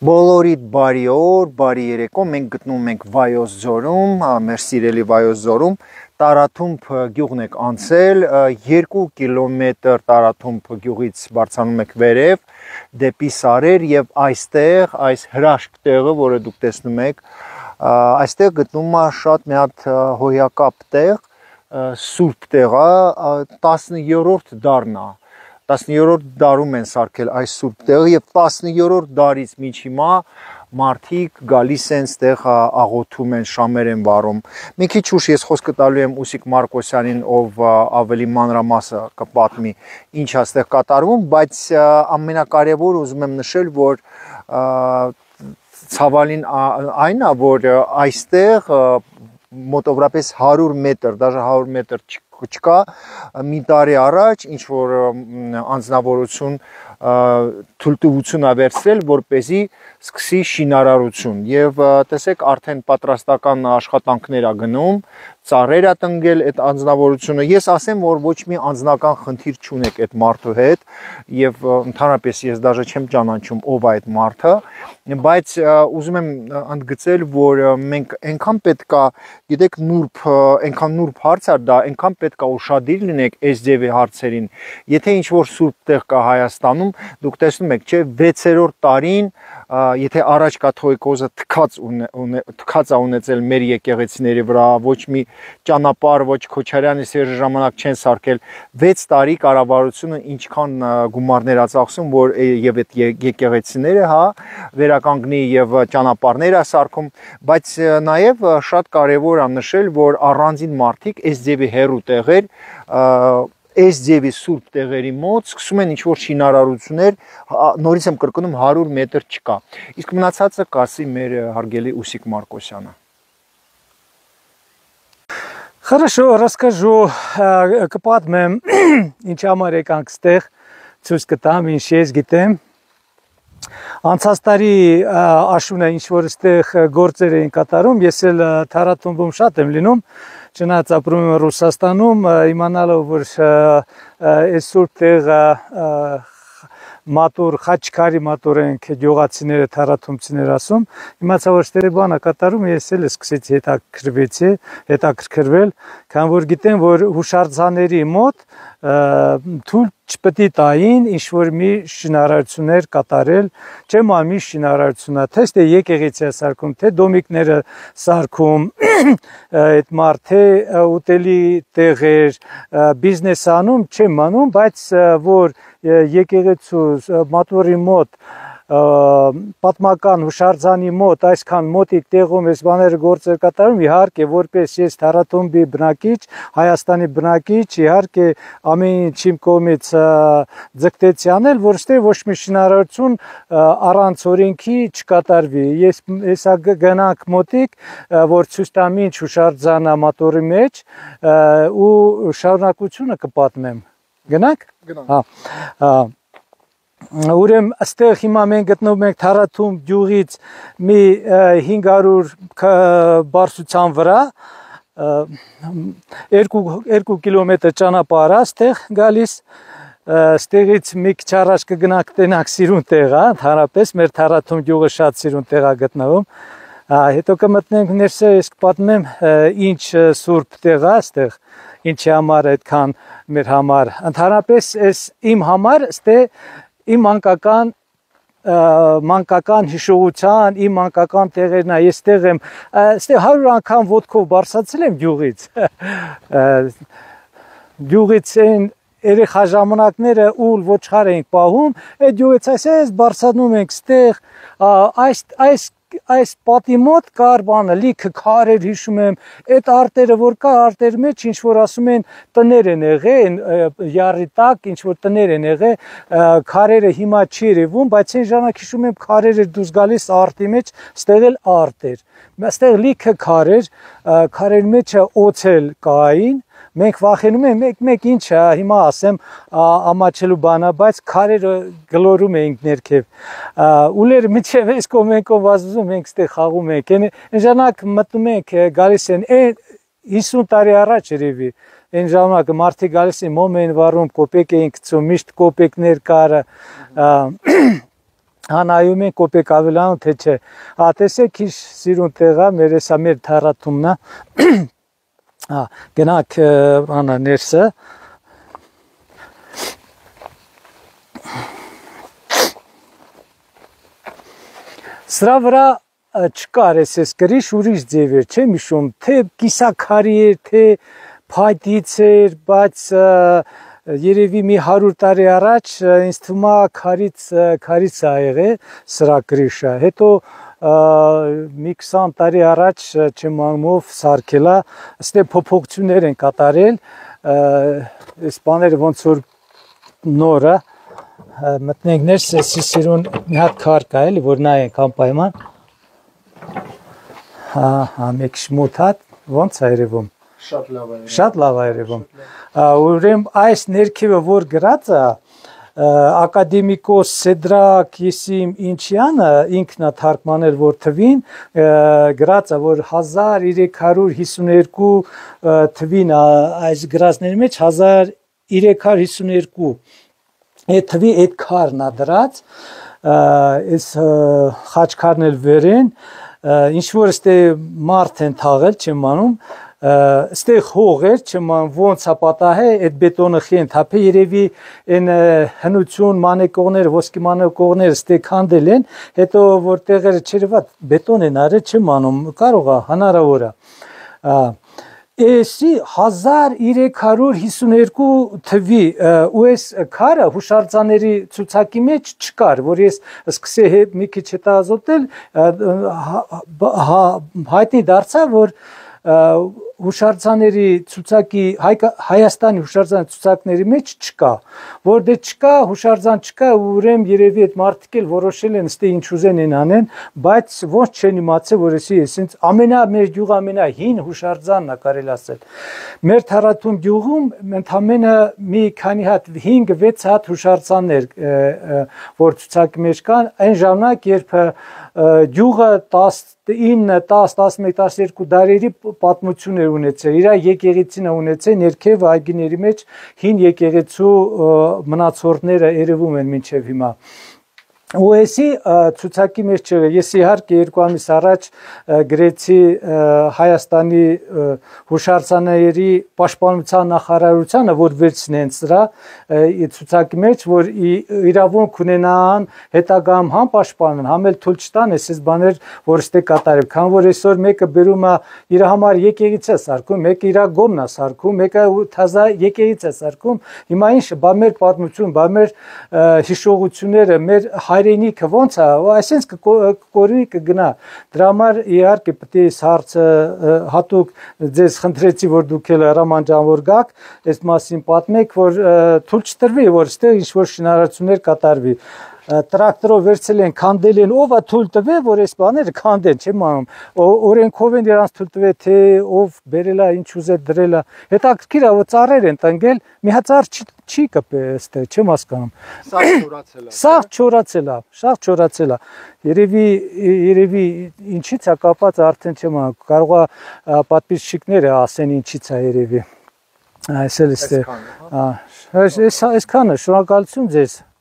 Բոլորիդ բարի օր, բարի երեկո, մենք գտնվում ենք Վայոց ձորում, մեր սիրելի Վայոց ձորում, Տարաթումբ գյուղն եք անցել, 2 կիլոմետր Տարաթումբ գյուղից բարձրանում եք վերև, դեպի Սարեր եւ այստեղ, այս հրաշք տեղը, որը դուք տեսնում եք, այստեղ գտնվում է շատ մի հատ հոյակապ տեղ, սուրբ տեղ է, 10-րդ դարն է։ 10-րդ դարում են սարքել այս սուրբ տեղը եւ 10-րդ դարից մինչ հիմա մարդիկ գալիս են ստեղ աղոթում են, շամեր են վառում։ Մի քիչ ուշ ես խոսքը տալու եմ Ուսիկ Մարկոսյանին, ով ավելի մանրամասը կպատմի ինչ է ստեղ կատարվում, բայց ամենակարևորը ուզում եմ նշել, որ ցավալին այն է, որ այստեղ մոտավորապես 100 մետր, դաժե 100 մետր չկա, մի տարի առաջ ինչ որ անձնավորություն թույլտվություն ա վերցրել, որպեսզի սկսի շինարարություն եւ տեսեք արդեն պատրաստական աշխատանքներ ա գնում, ծառեր ա տնկել այդ անձնավորությունը։ Ես ասեմ, որ ոչ մի անձնական խնդիր չունեք այդ մարդու հետ եւ ընդհանրապես ես դաժե չեմ ճանաչում ով է այդ մարդը, բայց ուզում եմ ընդգծել, որ մենք այնքան պետքա, գիտեք, այնքան նուրբ հարց է դա, այնքան պետքա ուշադիր լինեք այս ձևի հարցերին։ Եթե ինչ որ սուրբ տեղ կա Հայաստանում, դուք տեսնում եք, չէ, 6-րդ տարին, եթե առաջ կաթողիկոսը թքած է ունեցել մեր եկեղեցիների վրա, ոչ մի ճանապարհ, ոչ Քոչարյանի Սերժի ժամանակ չեն սարքել, 6 տարի կառավարությունը ինչքան գումարներ ա ծախսում, որ եւ այդ եկեղեցիները, հա, վերականգնի եւ ճանապարհներ ա սարքում, բայց նաեւ շատ կարեւոր է նշել, որ առանձին մարդիկ այս ձևի հերու տեղեր այս ձևի սուրբ տեղերի մոտ սկսում են ինչ-որ շինարարություններ, նորից եմ կրկնում 100 մետր չկա։ Իսկ մնացածը կասի մեր հարգելի Ուսիկ Մարկոսյանը։ Хорошо, расскажу, կպատմեմ ինչ համար եկանք ստեղ, ցույց կտամ, ինչ ես գիտեմ։ Անցած տարի աշունը ինչ որ ստեղ գործեր էին կատարում, ես էլ Թարաթումբում շատ եմ լինում, չնայած ապրում եմ Ռուսաստանում, իմանալով որ այս սուրբ տեղը մատուր, խաչքարի մատուր ենք գյուղացիները, թարաթումբցիներ ասում, իմացա որ ստերի բանը կատարում, ես էլ սկսեցի հետաքրքրվել, քան որ գիտեմ, որ հուշարձանների մոտ թույլ չպետք է տային ինչ-որ մի շինարարություններ կատարել, չէ՞ մի շինարարությունա, թե եկեղեցի է սարքում, թե դոմիկները սարքում, այդ մարդ, թե ուտելի տեղեր, բիզնես անում, չեմ անում, բայց որ եկեղեցու մատուրի մոտ պատմական հուշարձանի մոտ այսքան մոտիկ տեղում այս բաները գործեր կատարում, իհարկե որպես ես Թարաթումբի բնակիչ, Հայաստանի բնակիչ, իհարկե ամեն ինչ իմ կողմից ձգտեցի անել, որ ստե ոչ մի շինարարություն առանց օրենքի չկատարվի։ Ես գնանք մոտիկ, որ ցույց տամ ինչ հուշարձանա մատորի մեջ ու շարունակությունը կպատմեմ։ Գնանք։ Հա։ Ուրեմն այստեղ հիմա մենք գտնվում ենք Թարաթումբ գյուղից մի 500 բարձրության վրա, 2 կիլոմետր ճանապարհ է այստեղ գալիս, ստեղից մի քիչ առաջ կգնանք տենանք սիրուն տեղ է, ընդհանրապես մեր Թարաթումբ գյուղը շատ սիրուն տեղ է գտնվում, հետո կմտնենք ներսը, ես կպատմեմ ինչ սուրբ տեղ է այստեղ, ինչի համար այդքան մեր համար, ընդհանրապես իմ համար ստե իմ մանկական հիշողության, իմ մանկական տեղերն է, ես տեղ եմ, ստե 100 անգամ ոտքով բարձրացել եմ գյուղից, գյուղից են երեխա ժամանակները ուլ ոչխար էինք պահում, այդ գյուղից այս բարձրանում ենք ստեղ, այս պատի մոտ կար բանը, լիքը քարեր հիշում եմ, այդ արտերը որ կա, արտերի մեջ ինչ որ ասում են տներ են եղել, յարի տակ ինչ որ տներ են եղել, քարերը հիմա չի երևում, բայց այն ժամանակ հիշում եմ քարերը դուրս գալիս արտի մեջ, ստեղ էլ արտ էր, ստեղ լիքը քարեր, քարերի մեջը օձել կային, մենք վախենում ենք, մեկ ինչ է, հիմա ասեմ ամաչելու բանա, բայց քարերը գլորում էինք ներքև, ուլերը միջև այս կոմենքով վազում ենք ստեղ խաղում ենք, այն ժամանակ մտնում ենք գալիս են 50 տարի առաջ երևի, այն ժամանակ մարդիկ գալիս են մոմ էին վառում, կոպեկ էին գցում, միշտ կոպեկներ կար, Հանայում են կոպեկ ավելանում թե չէ։ Տեսեք ինչ սիրուն տեղ է, մեր էսա մեր թարաթումն է։ Գնանք անա ներսը։ Սրա վրա չկար էս գրիշ ուրիշ ձև էր, չեմ հիշում, թե կիսաքարի էր, թե փայտից էր, բայց երևի մի 100 տարի առաջ ինձ թվում է քարից է եղել սրա գրիշը։ Հետո մի 20 տարի առաջ չմամով սարքել է, այստեղ փոփոխություններ են կատարել, այս բաները ոնց որ նորը մտնենք ներս, էսի սիրուն մի հատ քար կա էլի, որ նայենք անպայման։ Մեկ շմոտ հատ, ոնց է երևում։ Շատ լավ է երևում։ Ուրեմն այս ներքևը որ գրած է, ակադեմիկոս Սեդրակ Եսիմ Ինչյանը ինքն է թարգմանել որ թվին, գրած է որ 1352 թվին այս գրածների մեջ 1352 այդ թվի այդ քարն է դրած, այս խաչքարն էլ վերեն, ինչ որ ստե մարդ են թաղել, չեմ անում, ստեղ հող էր, չեմ ոնց է պատահել, այդ բետոնը խեն թափե, երևի այն հնություն մանեկողները, ոսկի մանեկողները ստեղ քանդել են, հետո որ տեղերը չերևա բետոն են արել, չեմ անում, կարող է, հնարավոր է։ Էսի 1352 թվի ու այս քարը հուշարձանների ցուցակի մեջ չկար, որ ես սկսե մի քիչ հետա ազոտել, հայտնի դարձա, որ հուշարձանների ցուցակի Հայաստանի հուշարձանի ցուցակների մեջ չկա, որ դե չկա, հուշարձան չկա, ուրեմն երևի այդ մարդիկ էլ որոշել են ստե ինչ ուզեն են անեն, բայց ոնց չեն իմացել, որ էսի էսենց մեր գյուղ ամենահին հուշարձանն է կարելի ասել։ Մեր Թարաթում գյուղում ընդամենը մի քանի հատ 5-6 հատ հուշարձաններ որ ցուցակի մեջ կան, այն ժամանակ երբ գյուղը 19, 10, 11, 12 դարերի պատմություն էր ունեցել, իր եկեղեցին է ունեցել, ներքև այգիների մեջ հին եկեղեցու մնացորդները երևում են մինչև հիմա։ Ու էսի ցուցակի մեջ չեղը, ես իհարկե 2 ամիս առաջ գրեցի Հայաստանի հուշարձանների պաշտպանության նախարարությանը, որ վերցնեն սրա ցուցակի մեջ, որ իրավունք ունենան հետագայում համ պաշտպանեն, համ էլ թույլ չտան էս բաներ, որ ստե կատարել, քան որ այսօր մեկը բերում է իր համար եկեղեցի սարքում, մեկը իր գոմն է սարքում, մեկը թազա եկեղեցի սարքում, հիմա ինչ, բա մեր պատմություն, բա մեր հիշողությունները, մեր հայրենիքը ոնց է, այսինքն կկորի կգնա։ Դրա համար իհարկե պետք է հարցը հատուկ ձեզ խնդրեցի, որ դուք էլ հրաման ջան որ գաք, այս մասին պատմեք, որ թույլ չտրվի, որ ստեղ ինչ-որ շինարարություններ կատարվի։ Տրակտորով վերցել են, քանդել են, ով է թույլ տվել, որ այս բաները քանդեն, չեմ անում։ Օրենքով են իրանց թույլ տվել, թե ով բերել է, ինչ ուզել դրել է։ Հետաքրքիր է, որ ծառեր են տնկել, մի հատ ծառ չի կպել այստեղ, չեմ հասկանում։ Սաղ չորացել է, շատ չորացել է։ Երևի ինչից է կապած արդեն չեմ անում, կարող է պատմիչները ասեն ինչից է երևի։ Այս էլ այստեղ։ Այսքանը, շնորհակալություն ձեզ։